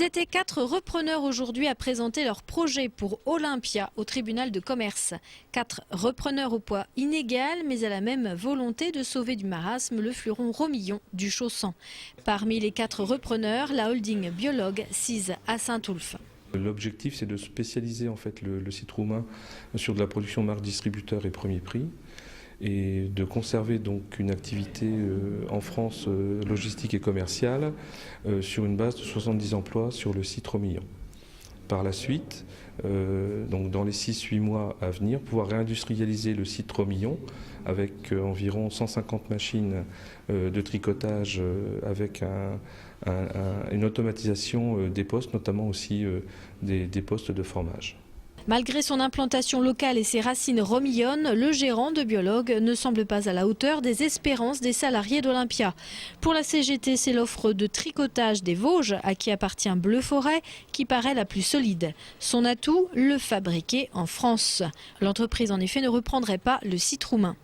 étaient 4 repreneurs aujourd'hui à présenter leur projet pour Olympia au tribunal de commerce. 4 repreneurs au poids inégal, mais à la même volonté de sauver du marasme le fleuron Romillon du Chaussan. Parmi les 4 repreneurs, la holding Biologue sise à Saint-Oulphe. L'objectif, c'est de spécialiser en fait le site roumain sur de la production marque distributeur et premier prix, et de conserver donc une activité en France logistique et commerciale sur une base de 70 emplois sur le site Romillon. Par la suite, donc dans les 6-8 mois à venir, pouvoir réindustrialiser le site Romillon avec environ 150 machines de tricotage avec une automatisation des postes, notamment aussi des postes de formage. Malgré son implantation locale et ses racines romillonnes, le gérant de Biologue ne semble pas à la hauteur des espérances des salariés d'Olympia. Pour la CGT, c'est l'offre de tricotage des Vosges, à qui appartient Bleu Forêt, qui paraît la plus solide. Son atout, le fabriquer en France. L'entreprise en effet ne reprendrait pas le site roumain.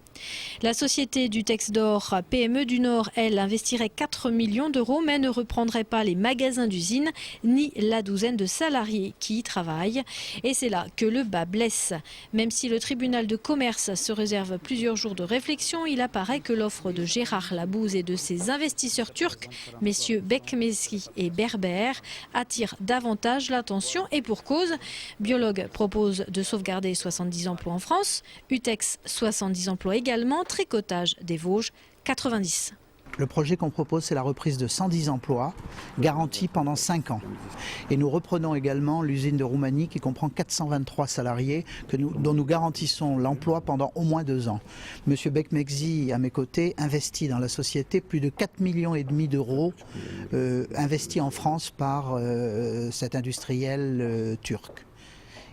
La société du Texdor PME du Nord, elle, investirait 4 millions d'euros, mais ne reprendrait pas les magasins d'usine ni la douzaine de salariés qui y travaillent. Et c'est là que le bas blesse. Même si le tribunal de commerce se réserve plusieurs jours de réflexion, il apparaît que l'offre de Gérard Labouze et de ses investisseurs turcs, messieurs Bekmezgi et Berber, attire davantage l'attention, et pour cause. Biologue propose de sauvegarder 70 emplois en France, Utex 70 emplois également, tricotage des Vosges 90. Le projet qu'on propose, c'est la reprise de 110 emplois, garantis pendant 5 ans. Et nous reprenons également l'usine de Roumanie qui comprend 423 salariés dont nous garantissons l'emploi pendant au moins 2 ans. Monsieur Bekmezgi, à mes côtés, investit dans la société plus de 4,5 millions d'euros investis en France par cet industriel turc.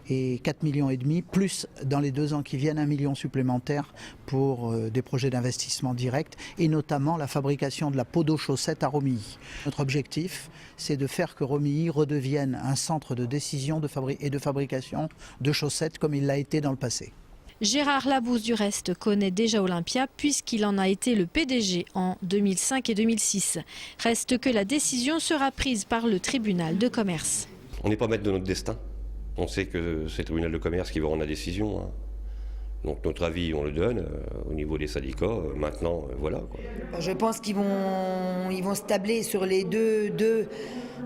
Et 4,5 millions, plus dans les 2 ans qui viennent 1 million supplémentaire pour des projets d'investissement direct, et notamment la fabrication de la peau d'eau chaussette à Romilly. Notre objectif, c'est de faire que Romilly redevienne un centre de décision et de fabrication de chaussettes comme il l'a été dans le passé. Gérard Labouze, du reste, connaît déjà Olympia puisqu'il en a été le PDG en 2005 et 2006. Reste que la décision sera prise par le tribunal de commerce. On n'est pas maître de notre destin. On sait que c'est le tribunal de commerce qui va rendre la décision. Donc notre avis, on le donne au niveau des syndicats. Maintenant, voilà, quoi. Je pense qu'ils vont se tabler sur les deux,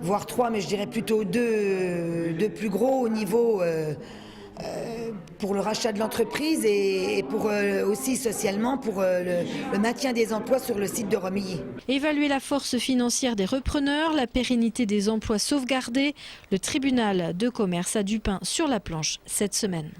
voire 3, mais je dirais plutôt deux plus gros au niveau pour le rachat de l'entreprise et pour aussi socialement pour le maintien des emplois sur le site de Romilly. Évaluer la force financière des repreneurs, la pérennité des emplois sauvegardés, le tribunal de commerce a du pain sur la planche cette semaine.